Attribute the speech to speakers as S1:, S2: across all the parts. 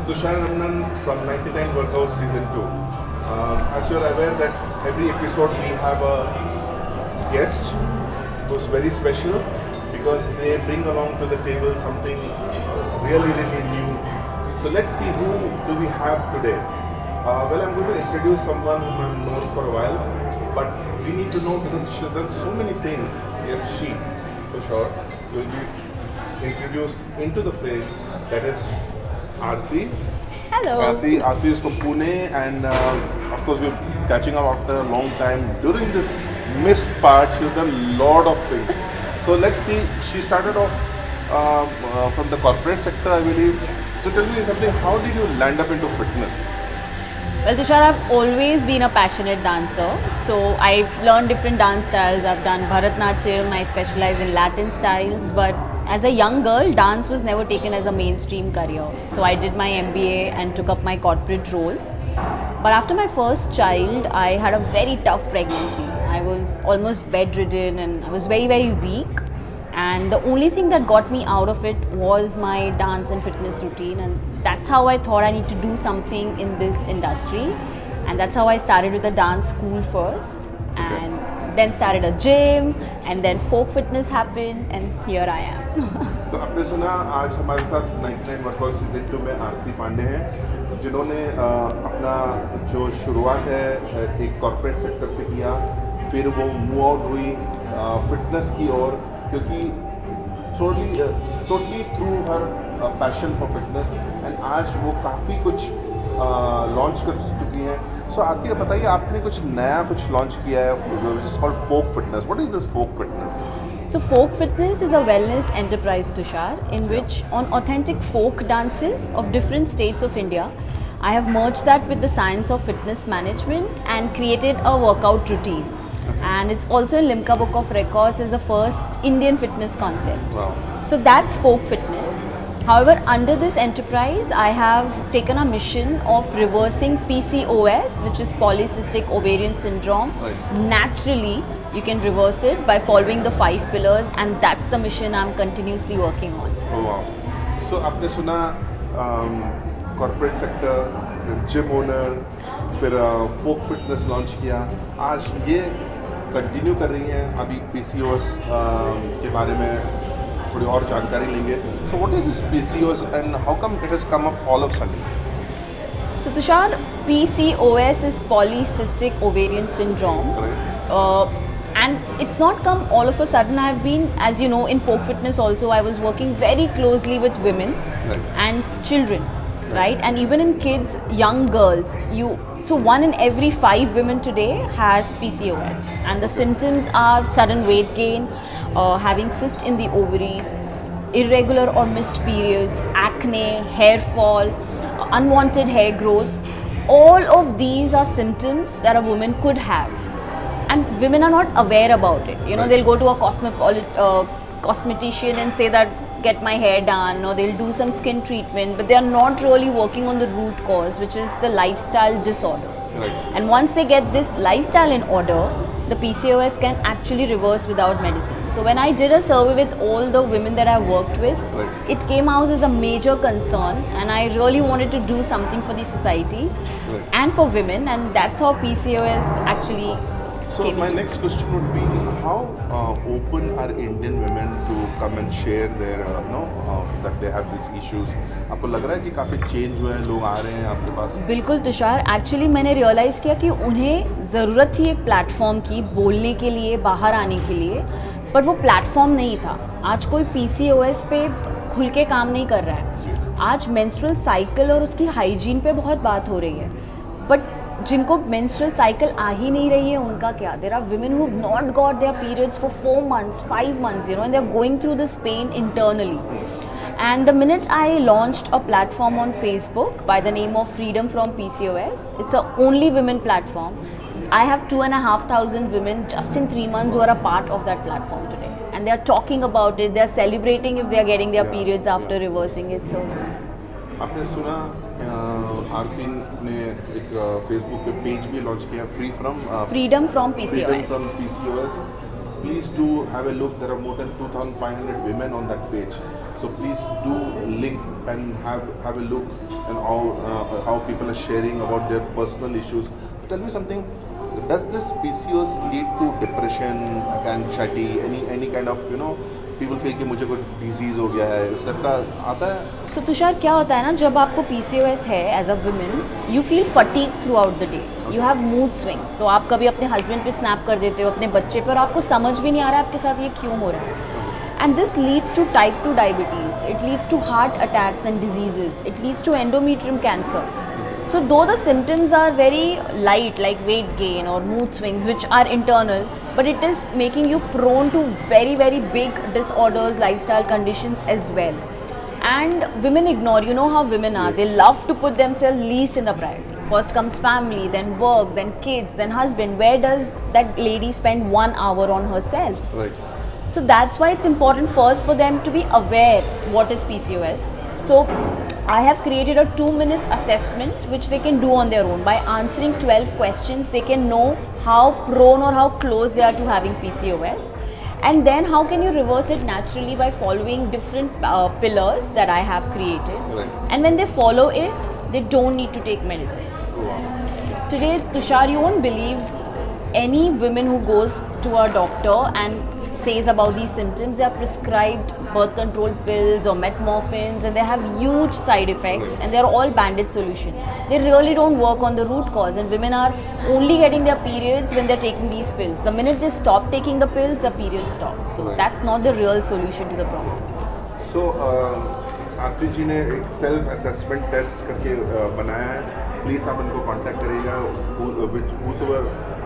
S1: Tushar Ramnan from 99 Workout Season 2. As you are aware that every episode we have a guest who's very special because they bring along to the table something really new. So let's see who do we have today. Well, I'm going to introduce someone whom I've known for a while, but we need to know because she's done so many things. Yes, she, for sure, will be introduced into the frame. That is Aarti.
S2: Hello.
S1: Aarti is from Pune, and of course we're catching up after a long time. During this missed part, she's done a lot of things. So let's see. She started off from the corporate sector, I believe. So tell me something. How did you land up into fitness?
S2: Well, Tushar, I've always been a passionate dancer. So I've learned different dance styles. I've done Bharatnatyam. I specialize in Latin styles, but as a young girl, dance was never taken as a mainstream career. So I did my MBA and took up my corporate role. But after my first child, I had a very tough pregnancy. I was almost bedridden and I was very weak. And the only thing that got me out of it was my dance and fitness routine. And that's how I thought I need to do something in this industry. And that's how I started with a dance school first. And then started a gym, and then folk fitness happened, and here I am.
S1: तो आपने सुना आज हमारे साथ 99 workout season 2 में आरती पांडे हैं, जिन्होंने अपना जो शुरुआत है एक कॉर्पोरेट सेक्टर से किया, फिर वो मूव आउट हुई फिटनेस की ओर, क्योंकि totally through her passion for fitness, and आज वो काफ़ी कुछ लॉन्च कर चुकी हैं. सो आरती बताइए, आपने कुछ नया कुछ लॉन्च किया है which is called folk fitness. What is this folk fitness?
S2: So folk fitness is a wellness enterprise, Tushar, in which on authentic folk dances of different states of India, I have merged that with the science of fitness management and created a workout routine. And it's also in Limca Book of Records as the first Indian fitness concept.
S1: Wow.
S2: So that's folk fitness. However, under this enterprise, I have taken a mission of reversing PCOS, which is polycystic ovarian syndrome.
S1: Right.
S2: Naturally, you can reverse it by following the 5 pillars, and that's the mission I'm continuously working on.
S1: Oh wow. So आपने सुना corporate sector, gym owner, फिर फोक fitness launch किया, आज ये continue कर रही हैं. अभी PCOS के बारे में थोड़ी और जानकारी लेंगे. So what is this PCOS and how come it has come up all of sudden?
S2: So Tushar, PCOS is polycystic ovarian syndrome.
S1: Right.
S2: And it's not come all of a sudden. I've been, as you know, in folk fitness also, I was working very closely with women
S1: Right.
S2: and children, right? And even in kids, young girls, so 1 in every 5 women today has PCOS, and the symptoms are sudden weight gain, having cyst in the ovaries, irregular or missed periods, acne, hair fall, unwanted hair growth. All of these are symptoms that a woman could have, and women are not aware about it. You know,
S1: Right.
S2: they'll go to a cosmetician and say that get my hair done, or they'll do some skin treatment, but they are not really working on the root cause, which is the lifestyle disorder.
S1: Right.
S2: And once they get this lifestyle in order, the PCOS can actually reverse without medicine. So when I did a survey with all the women that I worked with,
S1: Right.
S2: it came out as a major concern, and I really wanted to do something for the society
S1: Right.
S2: and for women, and that's how PCOS actually
S1: So
S2: came
S1: my
S2: into.
S1: next question would be, how open are Indian women to come and share their that they have these issues? आपको लग रहा है कि काफ़ी change हुए हैं, लोग आ रहे हैं आपके पास?
S2: बिल्कुल तुषार, एक्चुअली मैंने रियलाइज़ किया कि उन्हें ज़रूरत थी एक प्लेटफॉर्म की बोलने के लिए, बाहर आने के लिए, बट वो प्लेटफॉर्म नहीं था. आज कोई PCOS पे खुल के काम नहीं कर रहा है. आज मेंस्ट्रुअल साइकिल और उसकी हाइजीन पे बहुत बात हो रही है, बट जिनको मेंस्ट्रुअल साइकिल आ ही नहीं रही है उनका क्या? There are women who have not got their periods for 4 months, 5 months, you know, and they're going through this pain internally. And the minute I launched a platform on Facebook by the name of Freedom from PCOS, it's a only women platform. I have 2,500 women just in 3 months who are a part of that platform today. and they are talking about it. They are celebrating if they are getting their
S1: Yeah,
S2: periods after
S1: yeah.
S2: reversing it. So
S1: आपने सुना आरती ने एक Facebook पे page भी launch किया free from
S2: freedom from
S1: Freedom
S2: PCOS.
S1: from PCOS. Please do have a look. There are more than 2,500 women on that page. So please do link and have a look and how people are sharing about their personal issues. Tell me something. Does this PCOS lead to depression, anxiety, any kind of people feel कि मुझे कोई disease हो गया है इस type का आता है?
S2: So तुषार क्या होता है ना, जब आपको PCOS है as a women, you feel fatigue throughout the day, you have mood swings. तो आप कभी अपने हस्बैंड पे स्नैप कर देते हो, अपने बच्चे पे, और आपको समझ भी नहीं आ रहा है आपके साथ ये क्यों हो रहा है. And this leads to type 2 diabetes, it leads to heart attacks and diseases, it leads to endometrium cancer. So though the symptoms are very light, like weight gain or mood swings, which are internal, but it is making you prone to very, very big disorders, lifestyle conditions as well. And women ignore, you know how women are, they love to put themselves least in the priority. First comes family, then work, then kids, then husband. Where does that lady spend 1 hour on herself?
S1: Right.
S2: So that's why it's important first for them to be aware what is PCOS. So I have created a 2 minutes assessment which they can do on their own. By answering 12 questions, they can know how prone or how close they are to having PCOS. And then how can you reverse it naturally by following different pillars that I have created.
S1: Right.
S2: And when they follow it, they don't need to take medicines.
S1: Wow.
S2: Today, Tushar, you won't believe any women who goes to a doctor and says about these symptoms, they are prescribed birth control pills or metformins, and they have huge side effects, and they are all bandage solution. They really don't work on the root cause, and women are only getting their periods when they're taking these pills. The minute they stop taking the pills, the period stops. So
S1: Right.
S2: that's not the real solution to the problem.
S1: So आरती जी ने एक self assessment test करके बनाया है. Please आप उनको contact करिएगा. whosoever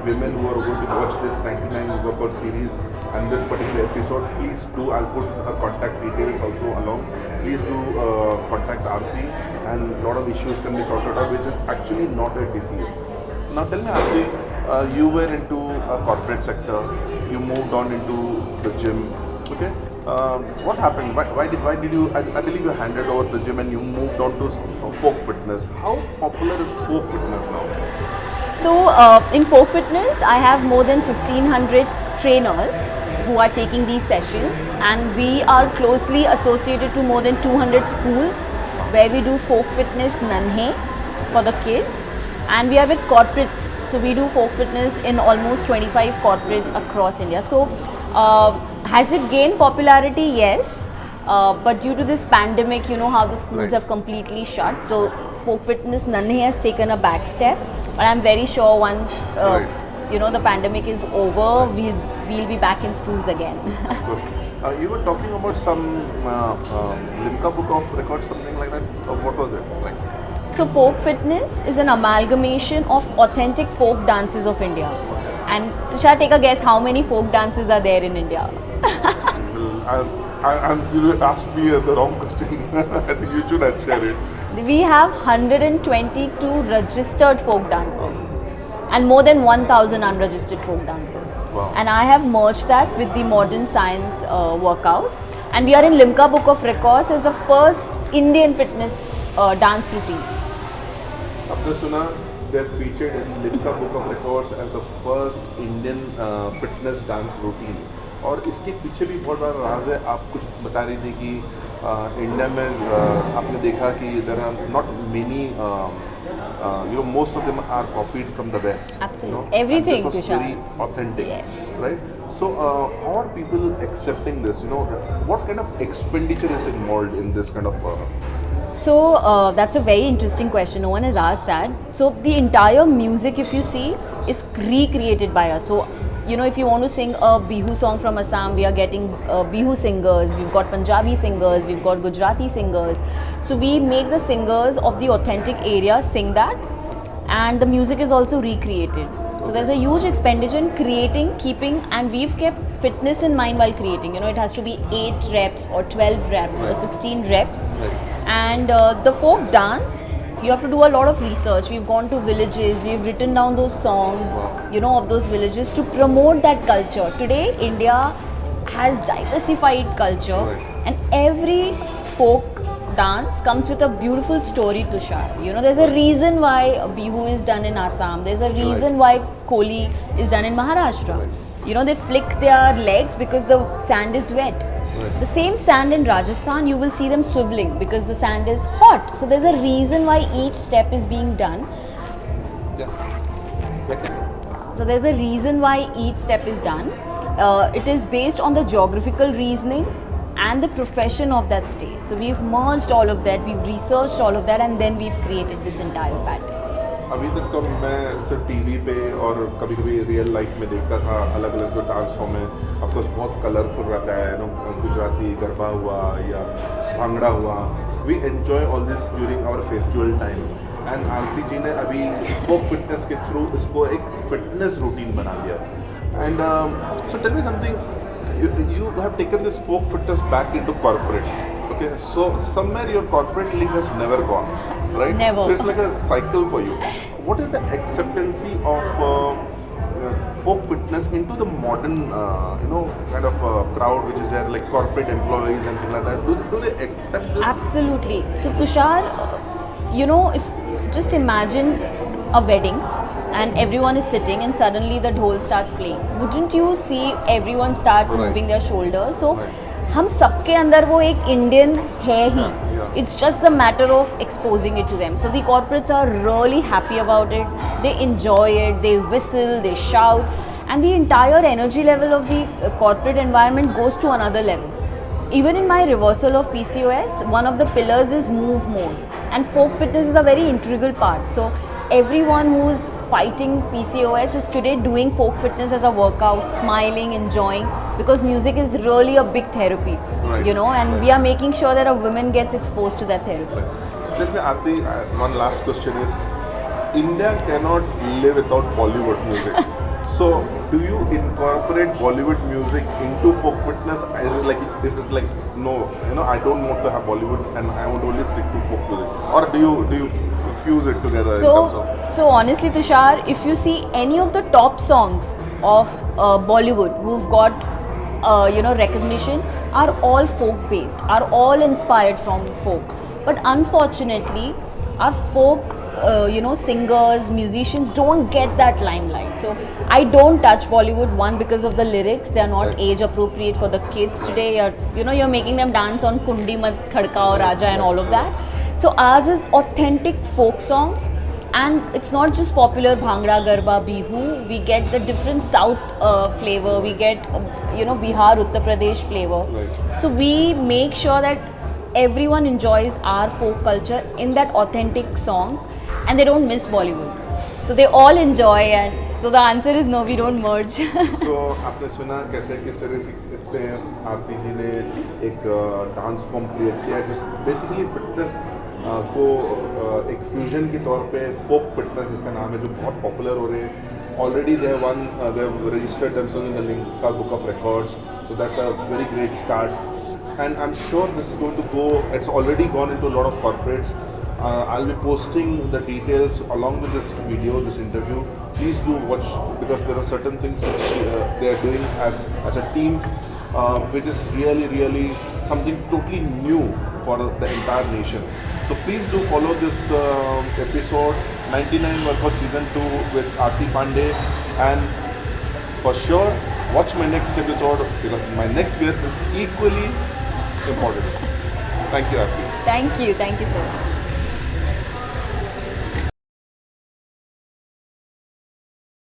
S1: women who are going to watch this 99 workout series and this particular episode, please do. I'll put her contact details also along. Please do contact Aarti, and a lot of issues can be sorted out, which is actually not a disease. Now tell me, Aarti, you were into a corporate sector. You moved on into the gym. Okay. What happened? Why did you? I believe you handed over the gym and you moved on to folk fitness. How popular is folk fitness now?
S2: So in folk fitness, I have more than 1,500 trainers who are taking these sessions, and we are closely associated to more than 200 schools where we do folk fitness nanhe for the kids, and we are with corporates. So we do folk fitness in almost 25 corporates across India. So has it gained popularity? Yes. But due to this pandemic, you know how the schools
S1: Right.
S2: have completely shut. So folk fitness nanhe has taken a back step. But I'm very sure once
S1: Right.
S2: the pandemic is over, we'll be back in schools again.
S1: Of course. You were talking about some Limca Book of Records, something like that. What was it? Like?
S2: So folk fitness is an amalgamation of authentic folk dances of India. And Tushar, take a guess how many folk dances are there in India?
S1: You asked me the wrong question. I think you should answer it.
S2: We have 122 registered folk dancers and more than 1,000 unregistered folk dancers.
S1: Wow.
S2: And I have merged that with the modern science workout. And we are in Limca Book of Records as the first Indian fitness dance routine.
S1: आपने सुना, they're featured in Limca Book of Records as the first Indian fitness dance routine. और इसके पीछे भी बहुत बड़ा राज है. आप कुछ बता रही थी कि इंडिया में आपने देखा कि there are not many, most of them are copied from the West.
S2: Absolutely. Everything,
S1: and this was
S2: Tushar.
S1: very authentic,
S2: Yes.
S1: right? So how are people accepting this? What kind of expenditure is involved in this kind of
S2: So that's a very interesting question. No one has asked that. So the entire music, if you see, is recreated by us. So if you want to sing a Bihu song from Assam, we are getting Bihu singers. We've got Punjabi singers. We've got Gujarati singers. So we make the singers of the authentic area sing that, and the music is also recreated. So there's a huge expenditure in creating, keeping, and we've kept fitness in mind while creating. It has to be 8 reps or 12 reps or 16 reps.
S1: Right.
S2: And the folk dance, you have to do a lot of research. We've gone to villages, we've written down those songs,
S1: Wow.
S2: of those villages to promote that culture. Today, India has diversified culture,
S1: Right.
S2: and every folk dance comes with a beautiful story, Tushar. You know, there's a reason why Bihu is done in Assam. There's a reason why Koli is done in Maharashtra.
S1: Right.
S2: You know, they flick their legs because the sand is wet.
S1: Right.
S2: The same sand in Rajasthan, you will see them swiveling because the sand is hot. So there's a reason why each step is being done.
S1: Yeah. Okay.
S2: So there's a reason why each step is done. It is based on the geographical reasoning and the profession of that state. So we've merged all of that, we've researched all of that, and then we've created this entire pattern.
S1: अभी तक तो मैं सिर्फ TV पे और कभी कभी real life में देखता था अलग अलग जो डांस फॉर्म है ऑफकोर्स बहुत कलरफुल रहता है नो गुजराती गरबा हुआ या भांगड़ा हुआ we enjoy all this during our festival time and Aarti ji ने अभी फोक फिटनेस के थ्रू इसको एक फिटनेस रूटीन बना दिया and so tell me something you have taken this folk fitness back into corporate. Okay, so somewhere your corporate link has never gone, right?
S2: Never.
S1: So it's like a cycle for you. What is the acceptancy of folk fitness into the modern, kind of crowd which is there, like corporate employees and things like that? Do they accept this?
S2: Absolutely. So Tushar, if just imagine a wedding and everyone is sitting and suddenly the dhol starts playing. Wouldn't you see everyone start
S1: Right.
S2: moving their shoulders? So
S1: Right.
S2: हम सबके अंदर वो एक Indian है ही.
S1: Yeah.
S2: It's just the matter of exposing it to them. So the corporates are really happy about it. They enjoy it. They whistle. They shout. And the entire energy level of the corporate environment goes to another level. Even in my reversal of PCOS, one of the pillars is move more. And folk fitness is a very integral part. So everyone who's fighting PCOS is today doing folk fitness as a workout, smiling, enjoying, because music is really a big therapy,
S1: Right.
S2: and we are making sure that a woman gets exposed to that therapy.
S1: So tell me, Aarti, one last question is, India cannot live without Bollywood music. So do you incorporate Bollywood music into folk fitness? Is it like no, I don't want to have Bollywood and I want to only stick to folk music, or do you fuse it together in terms of?
S2: So honestly, Tushar, if you see any of the top songs of Bollywood who've got recognition, are all folk based, are all inspired from folk. But unfortunately, our folk singers, musicians don't get that limelight. So I don't touch Bollywood, one, because of the lyrics. They are not
S1: Right.
S2: age appropriate for the kids today. You're making them dance on Kundi Mat Khadka or Raja and all of that. So ours is authentic folk songs, and it's not just popular Bhangra, Garba, Bihu. We get the different South flavor. We get Bihar, Uttar Pradesh flavor.
S1: Right.
S2: So we make sure that everyone enjoys our folk culture in that authentic songs, and they don't miss Bollywood. So they all enjoy, and so the answer is no, we don't merge.
S1: तो आपने सुना कैसे किस तरह से आरती जी ने एक dance form create किया है, जिस बेसिकली फिटनेस को एक फ्यूजन के तौर पे फोक फिटनेस जिसका नाम है, जो बहुत पॉपुलर हो रहे हैं. Already they have registered themselves in the लिंका book of records, so that's a very great start. And I'm sure this is going to go, it's already gone into a lot of corporates. I'll be posting the details along with this video, this interview. Please do watch, because there are certain things which they are doing as a team, which is really, really something totally new for the entire nation. So please do follow this episode 99 Workhouse Season 2 with Aarti Pandey, and for sure watch my next episode, because my next guest is equally important. Thank you, Aarti.
S2: Thank you so much.